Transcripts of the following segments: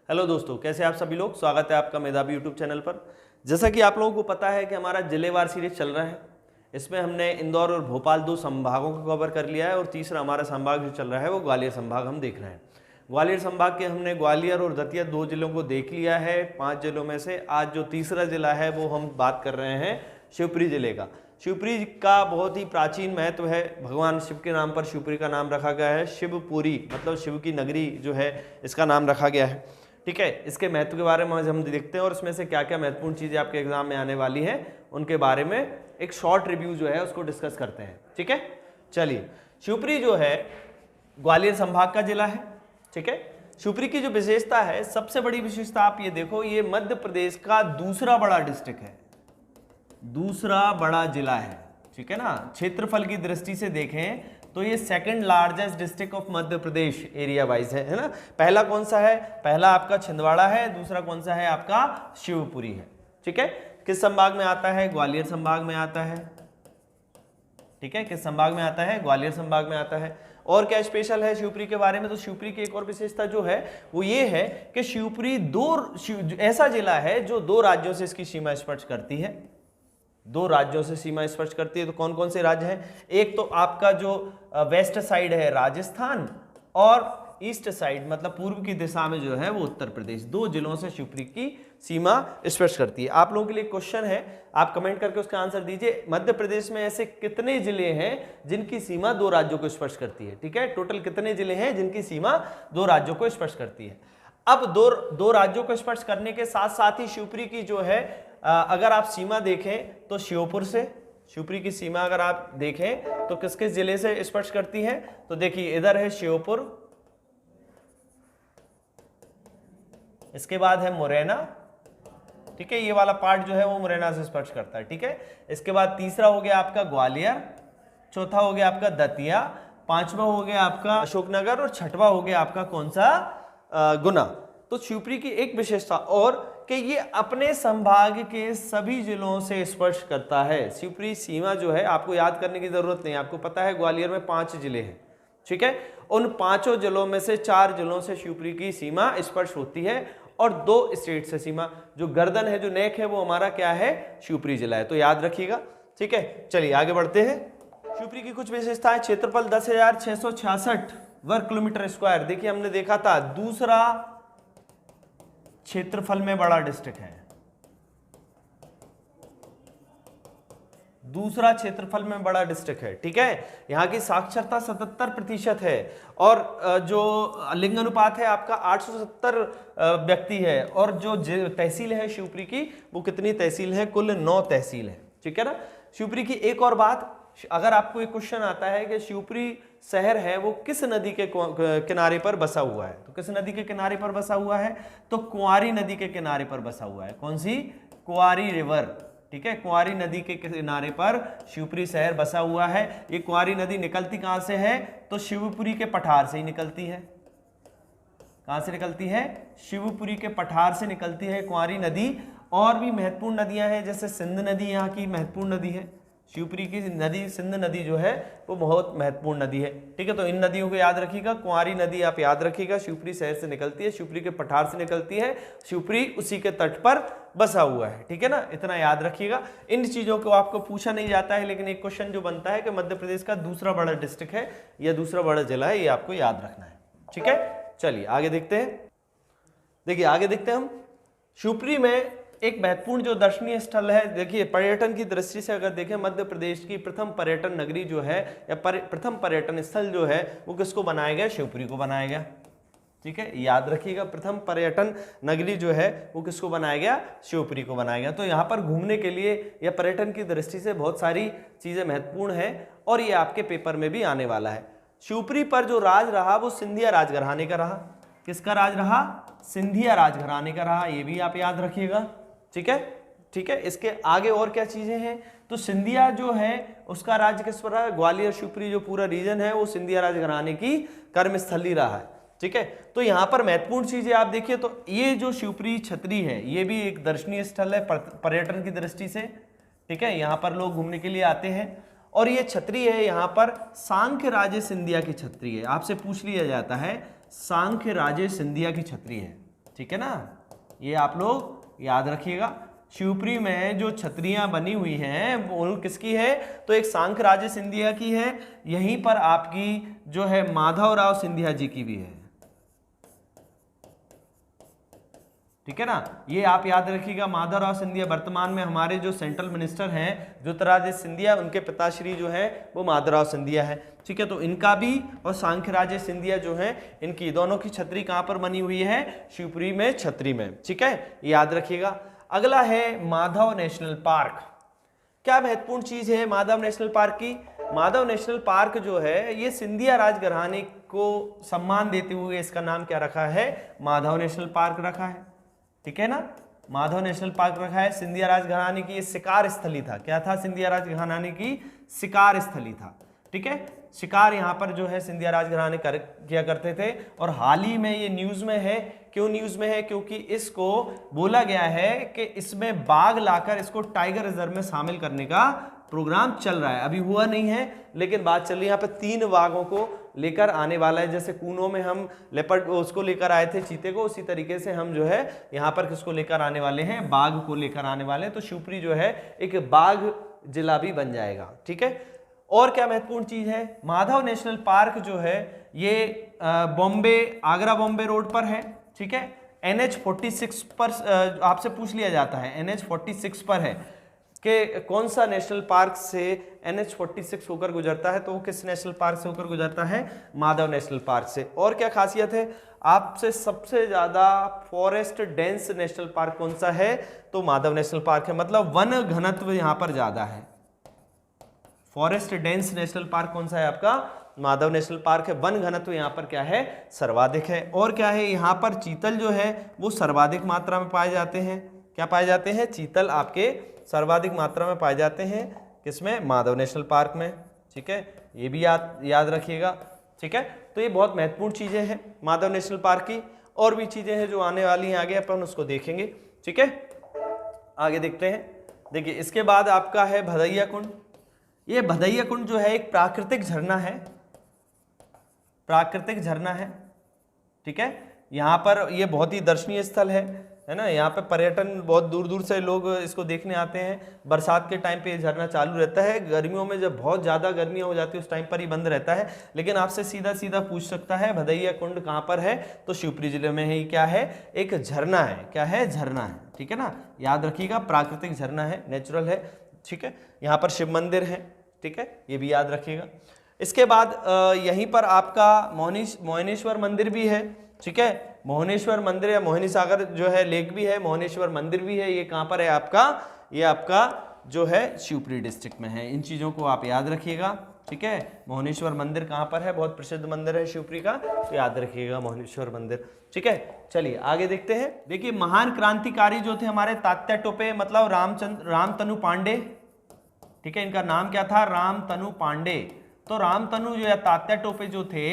Hello दोस्तों, कैसे आप सभी लोग। स्वागत है आपका मेधावी यूट्यूब चैनल पर। जैसा कि आप लोगों को पता है कि हमारा जिलेवार सीरीज चल रहा है। इसमें हमने इंदौर और भोपाल दो संभागों को कवर कर लिया है और तीसरा हमारा संभाग जो चल रहा है वो ग्वालियर संभाग हम देख रहे हैं। ग्वालियर संभाग के हमने ग्वालियर और दतिया दो जिलों को देख लिया है 5 जिलों में से। आज जो तीसरा जिला है वो हम बात कर रहे हैं शिवपुरी जिले का। शिवपुरी का बहुत ही प्राचीन महत्व है। भगवान शिव के नाम पर शिवपुरी का नाम रखा गया है। शिवपुरी मतलब शिव की नगरी जो है इसका नाम रखा गया है। ठीक है, इसके महत्व के बारे में आज हम देखते हैं और इसमें से क्या क्या महत्वपूर्ण चीजें आपके एग्जाम में आने वाली हैं उनके बारे में एक शॉर्ट रिव्यू जो है उसको डिस्कस करते हैं। ठीक है, चलिए। शिवपुरी जो है ग्वालियर संभाग का जिला है। ठीक है, शिवपुरी की जो विशेषता है, सबसे बड़ी विशेषता आप ये देखो, ये मध्य प्रदेश का दूसरा बड़ा डिस्ट्रिक्ट है, दूसरा बड़ा जिला है। ठीक है ना, क्षेत्रफल की दृष्टि से देखें तो ये second largest district of Madhya Pradesh area wise है ना। पहला कौन सा है? पहला आपका छिंदवाड़ा है, दूसरा कौन सा है? आपका शिवपुरी है। ठीक है, किस संभाग में आता है? ग्वालियर संभाग में आता है। ठीक है, किस संभाग में आता है? ग्वालियर संभाग में आता है। और क्या स्पेशल है शिवपुरी के बारे में? तो शिवपुरी की एक और विशेषता जो है वो ये है कि शिवपुरी ऐसा जिला है जो 2 राज्यों से इसकी सीमा स्पर्श करती है। 2 राज्यों से सीमा स्पर्श करती है। तो कौन कौन से राज्य हैं? एक तो आपका जो वेस्ट साइड है राजस्थान, और ईस्ट साइड मतलब पूर्व की दिशा में जो है वो उत्तर प्रदेश। 2 जिलों से शिवपुरी की सीमा स्पर्श करती है। आप लोगों के लिए क्वेश्चन है, आप कमेंट करके उसका आंसर दीजिए। मध्य प्रदेश में ऐसे कितने जिले हैं जिनकी सीमा 2 राज्यों को स्पर्श करती है? ठीक है, टोटल कितने जिले हैं जिनकी सीमा 2 राज्यों को स्पर्श करती है? अब दो राज्यों को स्पर्श करने के साथ साथ ही शिवपुरी की जो है अगर आप सीमा देखें तो श्योपुर से, शिवपुरी की सीमा अगर आप देखें तो किस किस जिले से स्पर्श करती है? तो देखिए इधर है श्योपुर, इसके बाद है मुरैना। ठीक है, ये वाला पार्ट जो है वो मुरैना से स्पर्श करता है। ठीक है, इसके बाद तीसरा हो गया आपका ग्वालियर, चौथा हो गया आपका दतिया, 5वां हो गया आपका अशोकनगर और 6वां हो गया आपका कौन सा? गुना। तो शिवपुरी की एक विशेषता और कि ये अपने संभाग के सभी जिलों से स्पर्श करता है। शिवपुरी सीमा जो है आपको याद करने की जरूरत नहीं है, आपको पता है ग्वालियर में 5 जिले हैं। ठीक है, उन 5 जिलों में से 4 जिलों से शिवपुरी की सीमा स्पर्श होती है और 2 स्टेट से सीमा। जो गर्दन है, जो नेक है, वो हमारा क्या है? शिवपुरी जिला है। तो याद रखिएगा। ठीक है, चलिए आगे बढ़ते हैं। शिवपुरी की कुछ विशेषताएं। क्षेत्रफल 10,666 वर्ग किलोमीटर स्क्वायर। देखिए हमने देखा था दूसरा क्षेत्रफल में बड़ा डिस्ट्रिक्ट है, दूसरा क्षेत्रफल में बड़ा डिस्ट्रिक्ट है। ठीक है, यहाँ की साक्षरता 77% है और जो लिंग अनुपात है आपका 870 व्यक्ति है। और जो तहसील है शिवपुरी की, वो कितनी तहसील है? कुल 9 तहसील है। ठीक है ना। शिवपुरी की एक और बात, अगर आपको एक क्वेश्चन आता है कि शिवपुरी शहर है वो किस नदी के किनारे पर बसा हुआ है, तो किस नदी के किनारे पर बसा हुआ है? तो कुंवारी नदी के किनारे पर बसा हुआ है। कौन सी? कुंवारी रिवर। ठीक है, कुंवारी नदी के किनारे पर शिवपुरी शहर बसा हुआ है। ये कुंवारी नदी निकलती कहां से है? तो शिवपुरी के पठार से ही निकलती है। कहां से निकलती है? शिवपुरी के पठार से निकलती है कुंवारी नदी। और भी महत्वपूर्ण नदियां हैं, जैसे सिंध नदी यहाँ की महत्वपूर्ण नदी है। शिवपुरी की नदी सिंध नदी जो है वो बहुत महत्वपूर्ण नदी है। ठीक है, तो इन नदियों को याद रखिएगा। कुंवारी नदी आप याद रखिएगा, शिवपुरी शहर से निकलती है, शिवपुरी के पठार से निकलती है, शिवपुरी उसी के तट पर बसा हुआ है। ठीक है ना, इतना याद रखिएगा। इन चीजों को आपको पूछा नहीं जाता है, लेकिन एक क्वेश्चन जो बनता है कि मध्य प्रदेश का दूसरा बड़ा डिस्ट्रिक्ट है या दूसरा बड़ा जिला है, ये आपको याद रखना है। ठीक है, चलिए आगे देखते हैं। देखिए आगे देखते हैं हम। शिवपुरी में एक महत्वपूर्ण जो दर्शनीय स्थल है, देखिए पर्यटन की दृष्टि से अगर देखें, मध्य प्रदेश की प्रथम पर्यटन नगरी जो है या प्रथम पर्यटन स्थल जो है वो किसको बनाया गया? शिवपुरी को बनाया गया। ठीक है, याद रखिएगा, प्रथम पर्यटन नगरी जो है वो किसको बनाया गया? शिवपुरी को बनाया गया। तो यहाँ पर घूमने के लिए या पर्यटन की दृष्टि से बहुत सारी चीजें महत्वपूर्ण है और ये आपके पेपर में भी आने वाला है। शिवपुरी पर जो राज रहा वो सिंधिया राजघराने का रहा। किसका राज रहा? सिंधिया राजघराने का रहा। ये भी आप याद रखिएगा। ठीक है, ठीक है। इसके आगे और क्या चीजें हैं? तो सिंधिया जो है उसका राज्य किस पर रहा है? ग्वालियर शिवपुरी जो पूरा रीजन है वो सिंधिया राजघराने की कर्मस्थली रहा है। ठीक है, तो यहाँ पर महत्वपूर्ण चीजें आप देखिए, तो ये जो शिवपुरी छतरी है ये भी एक दर्शनीय स्थल है पर्यटन की दृष्टि से। ठीक है, यहाँ पर लोग घूमने के लिए आते हैं। और ये छतरी है यहाँ पर सांख्य राजे सिंधिया की छतरी है। आपसे पूछ लिया जाता है सांख्य राजे सिंधिया की छतरी है। ठीक है ना, ये आप लोग याद रखिएगा। शिवपुरी में जो छतरियां बनी हुई हैं वो किसकी है, तो एक सांख्यराज सिंधिया की है, यहीं पर आपकी जो है माधवराव सिंधिया जी की भी है, ठीक है ना, ये आप याद रखिएगा। माधवराव सिंधिया वर्तमान में हमारे जो सेंट्रल मिनिस्टर हैं ज्योतिरादित्य सिंधिया, उनके पिताश्री जो है वो माधवराव सिंधिया है, ठीक है। तो इनका भी और सांख्यराज सिंधिया जो है इनकी दोनों की छतरी कहां पर बनी हुई है, शिवपुरी में छतरी में, ठीक है, याद रखिएगा। अगला है माधव नेशनल पार्क। क्या महत्वपूर्ण चीज है माधव नेशनल पार्क की, माधव नेशनल पार्क जो है ये सिंधिया राजघराने को सम्मान देते हुए इसका नाम क्या रखा है, माधव नेशनल पार्क रखा है, ठीक है ना, माधव नेशनल पार्क रखा है। सिंधिया राजघराने की ये शिकार स्थली था, क्या था, सिंधिया राजघराने की शिकार स्थली था, ठीक है। शिकार यहाँ पर जो है सिंधिया राजघराने किया करते थे, और हाल ही में ये न्यूज में है। क्यों न्यूज में है, क्योंकि इसको बोला गया है कि इसमें बाघ लाकर इसको टाइगर रिजर्व में शामिल करने का प्रोग्राम चल रहा है, अभी हुआ नहीं है लेकिन बात चल रही है। यहाँ पे 3 बाघों को लेकर आने वाला है, जैसे कूनो में हम लेपर्ड उसको लेकर आए थे चीते को, उसी तरीके से हम जो है यहाँ पर किसको लेकर आने वाले हैं, बाघ को लेकर आने वाले हैं। तो शिवपुरी जो है एक बाघ जिला भी बन जाएगा, ठीक है। और क्या महत्वपूर्ण चीज है, माधव नेशनल पार्क जो है ये बॉम्बे, आगरा बॉम्बे रोड पर है, ठीक है। NH46 पर आपसे पूछ लिया जाता है, NH46 पर है कि कौन सा नेशनल पार्क से NH46 होकर गुजरता है, तो वो किस नेशनल पार्क से होकर गुजरता है, माधव नेशनल पार्क से। और क्या खासियत है, आपसे सबसे ज्यादा फॉरेस्ट डेंस नेशनल पार्क कौन सा है, तो माधव नेशनल पार्क है, मतलब वन घनत्व यहाँ पर ज्यादा है। फॉरेस्ट डेंस नेशनल पार्क कौन सा है आपका, माधव नेशनल पार्क है। वन घनत्व यहाँ पर क्या है, सर्वाधिक है। और क्या है, यहाँ पर चीतल जो है वो सर्वाधिक मात्रा में पाए जाते हैं, क्या पाए जाते हैं, चीतल आपके सर्वाधिक मात्रा में पाए जाते हैं, किसमें, माधव नेशनल पार्क में, ठीक है, ये भी याद रखिएगा, ठीक है। तो ये बहुत महत्वपूर्ण चीजें हैं माधव नेशनल पार्क की, और भी चीजें हैं जो आने वाली हैं, आगे अपन उसको देखेंगे, ठीक है। आगे देखते हैं, देखिए इसके बाद आपका है भदैया कुंड। ये भदैया कुंड जो है एक प्राकृतिक झरना है, प्राकृतिक झरना है, ठीक है। यहाँ पर ये बहुत ही दर्शनीय स्थल है ना, यहाँ पे पर्यटन बहुत दूर दूर से लोग इसको देखने आते हैं। बरसात के टाइम पे ये झरना चालू रहता है, गर्मियों में जब बहुत ज़्यादा गर्मी हो जाती है उस टाइम पर ही बंद रहता है। लेकिन आपसे सीधा सीधा पूछ सकता है भदैया कुंड कहाँ पर है, तो शिवपुरी जिले में ही क्या है, एक झरना है, क्या है, झरना है, ठीक है ना, याद रखिएगा, प्राकृतिक झरना है, नेचुरल है, ठीक है। यहाँ पर शिव मंदिर है, ठीक है, ये भी याद रखिएगा। इसके बाद यहीं पर आपका मोहनेश्वर मंदिर भी है, ठीक है, मोहनेश्वर मंदिर या मोहिनी सागर जो है लेक भी है, मोहनेश्वर मंदिर भी है। ये कहाँ पर है आपका, ये आपका जो है शिवपुरी डिस्ट्रिक्ट में है। इन चीज़ों को आप याद रखिएगा, ठीक है। मोहनेश्वर मंदिर कहाँ पर है, बहुत प्रसिद्ध मंदिर है शिवपुरी का, तो याद रखिएगा मोहनेश्वर मंदिर, ठीक है। चलिए आगे देखते हैं। देखिए महान क्रांतिकारी जो थे हमारे तात्या टोपे, मतलब रामतनु पांडे, ठीक है, इनका नाम क्या था, रामतनु पांडे। तो रामतनु जो या तात्या टोपे जो थे,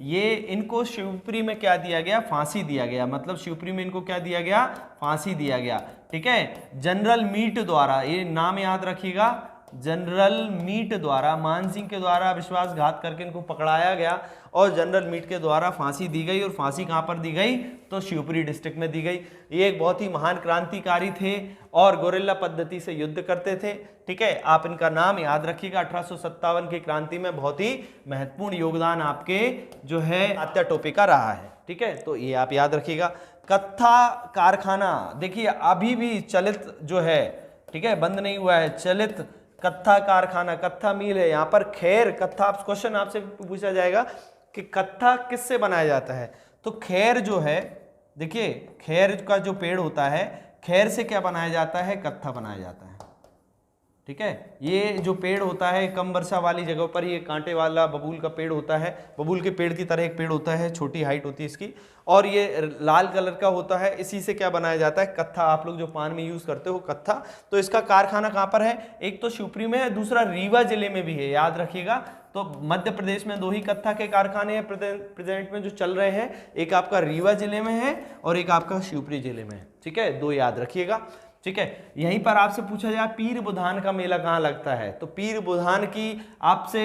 ये इनको शिवपुरी में क्या दिया गया, फांसी दिया गया, मतलब शिवपुरी में इनको क्या दिया गया, फांसी दिया गया, ठीक है। जनरल मीट द्वारा, ये नाम याद रखिएगा, जनरल मीट द्वारा, मान सिंह के द्वारा विश्वासघात करके इनको पकड़ाया गया और जनरल मीट के द्वारा फांसी दी गई। और फांसी कहाँ पर दी गई, तो शिवपुरी डिस्ट्रिक्ट में दी गई। ये एक बहुत ही महान क्रांतिकारी थे और गोरिल्ला पद्धति से युद्ध करते थे, ठीक है। आप इनका नाम याद रखिएगा। 1857 की क्रांति में बहुत ही महत्वपूर्ण योगदान आपके जो है तात्या टोपे का रहा है, ठीक है, तो ये आप याद रखिएगा। कत्था कारखाना देखिए अभी भी चलित जो है, ठीक है, बंद नहीं हुआ है, चलित कत्था कारखाना, कत्था मिल है। यहाँ पर खैर कत्था, क्वेश्चन आपसे पूछा जाएगा कि कत्था किससे बनाया जाता है, तो खैर जो है, देखिए खैर का जो पेड़ होता है, खैर से क्या बनाया जाता है, कत्था बनाया जाता है, ठीक है। ये जो पेड़ होता है कम वर्षा वाली जगह पर, ये कांटे वाला बबूल का पेड़ होता है, बबूल के पेड़ की तरह एक पेड़ होता है, छोटी हाइट होती है इसकी, और ये लाल कलर का होता है। इसी से क्या बनाया जाता है, कत्था। आप लोग जो पान में यूज करते हो कत्था, तो इसका कारखाना कहाँ पर है, एक तो शिवपुरी में है, दूसरा रीवा जिले में भी है, याद रखिएगा। तो मध्य प्रदेश में 2 ही कत्था के कारखाने हैं प्रेजेंट में जो चल रहे हैं, एक आपका रीवा जिले में है और एक आपका शिवपुरी जिले में है, ठीक है, 2 याद रखिएगा, ठीक है। यहीं पर आपसे पूछा जाए पीर बुधान का मेला कहाँ लगता है, तो पीर बुधान की आपसे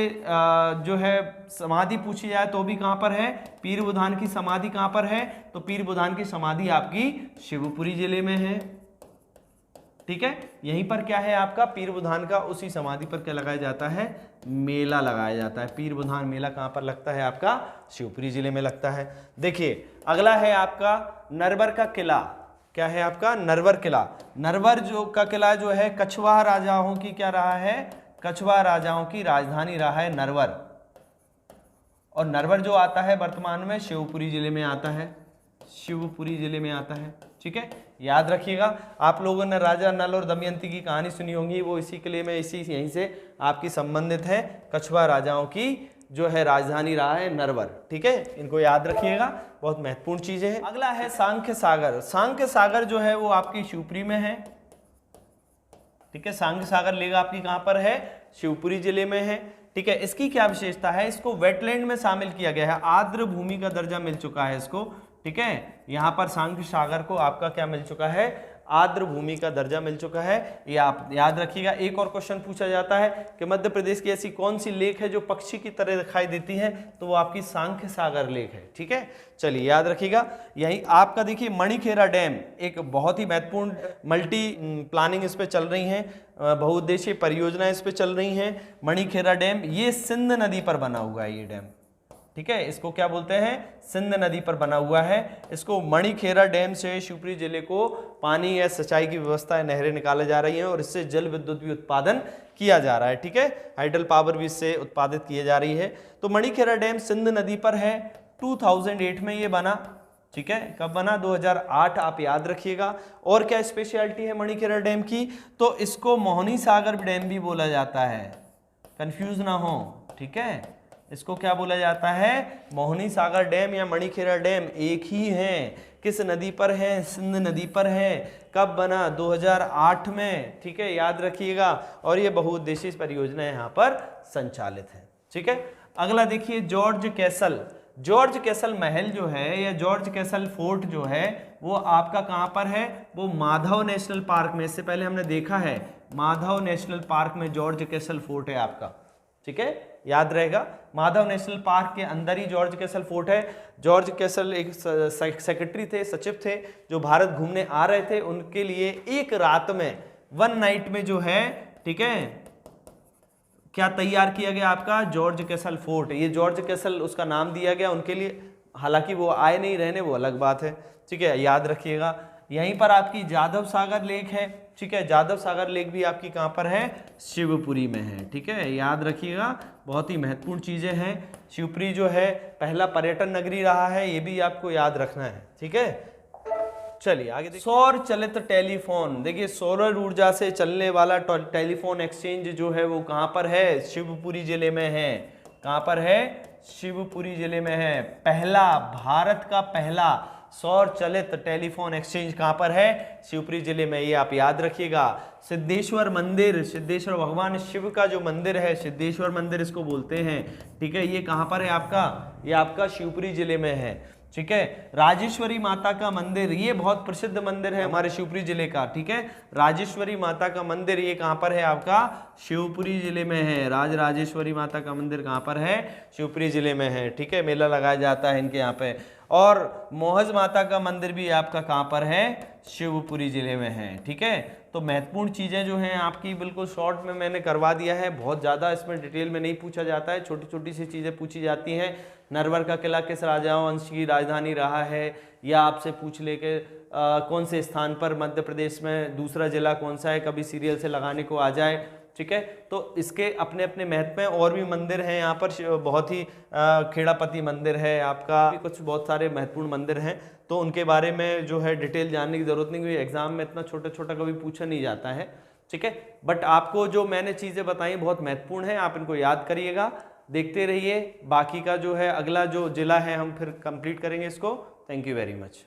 जो है समाधि पूछी जाए तो भी कहाँ पर है, पीर बुधान की समाधि कहाँ पर है, तो पीर बुधान की समाधि आपकी शिवपुरी जिले में है। ठीक है, यहीं पर क्या है आपका पीर बुधान का, उसी समाधि पर क्या लगाया जाता है, मेला लगाया जाता है। पीर बुधान मेला कहाँ पर लगता है आपका, शिवपुरी जिले में लगता है। देखिए अगला है आपका नरवर का किला, क्या है आपका, नरवर किला। नरवर जो का किला जो है कछवाहा राजाओं की क्या रहा है, कछवाहा राजाओं की राजधानी रहा है नरवर, और नरवर जो आता है वर्तमान में शिवपुरी जिले में आता है, शिवपुरी जिले में आता है। ठीक है, याद रखिएगा। आप लोगों ने राजा नल और दमयंती की कहानी सुनी होंगी, वो इसी किले में इसी यहीं से आपकी संबंधित है। कछवाहा राजाओं की जो है राजधानी रहा है नरवर। ठीक है, इनको याद रखिएगा, बहुत महत्वपूर्ण चीजें हैं। अगला है सांख्य सागर। सांख्य सागर जो है वो आपकी शिवपुरी में है। ठीक है, सांख्य सागर लेक आपकी कहां पर है, शिवपुरी जिले में है। ठीक है, इसकी क्या विशेषता है, इसको वेटलैंड में शामिल किया गया है, आर्द्र भूमि का दर्जा मिल चुका है इसको। ठीक है, यहां पर सांख्य सागर को आपका क्या मिल चुका है, आर्द्र भूमि का दर्जा मिल चुका है, ये आप याद रखिएगा। एक और क्वेश्चन पूछा जाता है कि मध्य प्रदेश की ऐसी कौन सी लेक है जो पक्षी की तरह दिखाई देती है, तो वो आपकी सांख्य सागर लेक है। ठीक है, चलिए याद रखिएगा। यही आपका देखिए मणिखेरा डैम, एक बहुत ही महत्वपूर्ण मल्टी प्लानिंग इस पे चल रही है, बहुउद्देशीय परियोजनाएं इस पे चल रही हैं। मणिखेरा डैम ये सिंध नदी पर बना हुआ है ये डैम। ठीक है, इसको क्या बोलते हैं, सिंध नदी पर बना हुआ है। इसको मणिखेरा डैम से शिवपुरी जिले को पानी या सिंचाई की व्यवस्था, नहरें निकाले जा रही हैं और इससे जल विद्युत भी उत्पादन किया जा रहा है। ठीक है, हाइडल पावर भी इससे उत्पादित की जा रही है। तो मणिखेरा डैम सिंध नदी पर है, 2008 में ये बना। ठीक है, कब बना, 2008, आप याद रखिएगा। और क्या स्पेशलिटी है मणिखेरा डैम की, तो इसको मोहनी सागर डैम भी बोला जाता है, कंफ्यूज ना हो। ठीक है, इसको क्या बोला जाता है, मोहनी सागर डैम या मणिखेरा डैम एक ही है। किस नदी पर है, सिंध नदी पर है। कब बना, 2008 में। ठीक है, याद रखिएगा। और ये बहुउद्देशीय परियोजना यहाँ पर संचालित है। ठीक है, अगला देखिए जॉर्ज कैसल। जॉर्ज कैसल महल जो है या जॉर्ज कैसल फोर्ट जो है वो आपका कहाँ पर है, वो माधव नेशनल पार्क में, इससे पहले हमने देखा है, माधव नेशनल पार्क में जॉर्ज कैसल फोर्ट है आपका। ठीक है, याद रहेगा, माधव नेशनल पार्क के अंदर ही जॉर्ज कैसल फोर्ट है। जॉर्ज कैसल एक सेक्रेटरी थे, सचिव थे, जो भारत घूमने आ रहे थे, उनके लिए एक रात में, वन नाइट में जो है, ठीक है, क्या तैयार किया गया आपका, जॉर्ज कैसल फोर्ट। ये जॉर्ज कैसल उसका नाम दिया गया उनके लिए, हालांकि वो आए नहीं रहने, वो अलग बात है। ठीक है, याद रखिएगा। यहीं पर आपकी जादव सागर लेक है। ठीक है, जादव सागर लेक भी आपकी कहाँ पर है, शिवपुरी में है। ठीक है, याद रखिएगा, बहुत ही महत्वपूर्ण चीजें हैं। शिवपुरी जो है पहला पर्यटन नगरी रहा है, ये भी आपको याद रखना है। ठीक है, चलिए आगे देखिए। सौर चलित टेलीफोन, देखिए सौर ऊर्जा से चलने वाला टेलीफोन एक्सचेंज जो है वो कहाँ पर है, शिवपुरी जिले में है। कहाँ पर है, शिवपुरी जिले में है। पहला, भारत का पहला सौर चलित टेलीफोन एक्सचेंज कहां पर है, शिवपुरी जिले में, ये आप याद रखिएगा। सिद्धेश्वर मंदिर, सिद्धेश्वर भगवान शिव का जो मंदिर है, सिद्धेश्वर मंदिर इसको बोलते हैं। ठीक है, ये कहां पर है आपका, ये आपका शिवपुरी जिले में है। ठीक है, राजेश्वरी माता का मंदिर, ये बहुत प्रसिद्ध मंदिर है हमारे शिवपुरी जिले का। ठीक है, राजेश्वरी माता का मंदिर ये कहां पर है आपका, शिवपुरी जिले में है। राजेश्वरी माता का मंदिर कहां पर है, शिवपुरी जिले में है। ठीक है, मेला लगाया जाता है इनके यहाँ पे। और मोहज माता का मंदिर भी आपका कहां पर है, शिवपुरी जिले में है। ठीक है, तो महत्वपूर्ण चीजें जो हैं आपकी बिल्कुल शॉर्ट में मैंने करवा दिया है, बहुत ज़्यादा इसमें डिटेल में नहीं पूछा जाता है, छोटी छोटी सी चीज़ें पूछी जाती हैं। नरवर का किला किस राजाओं वंश की राजधानी रहा है, या आपसे पूछ ले के कौन से स्थान पर मध्य प्रदेश में दूसरा जिला कौन सा है, कभी सीरियल से लगाने को आ जाए। ठीक है, तो इसके अपने अपने महत्व हैं। और भी मंदिर हैं यहाँ पर, बहुत ही खेड़ापति मंदिर है आपका, कुछ बहुत सारे महत्वपूर्ण मंदिर हैं, तो उनके बारे में जो है डिटेल जानने की जरूरत नहीं, क्योंकि एग्जाम में इतना छोटा छोटा कभी पूछा नहीं जाता है। ठीक है, बट आपको जो मैंने चीज़ें बताई बहुत महत्वपूर्ण है, आप इनको याद करिएगा, देखते रहिए। बाकी का जो है अगला जो जिला है हम फिर कंप्लीट करेंगे इसको। Thank you very much.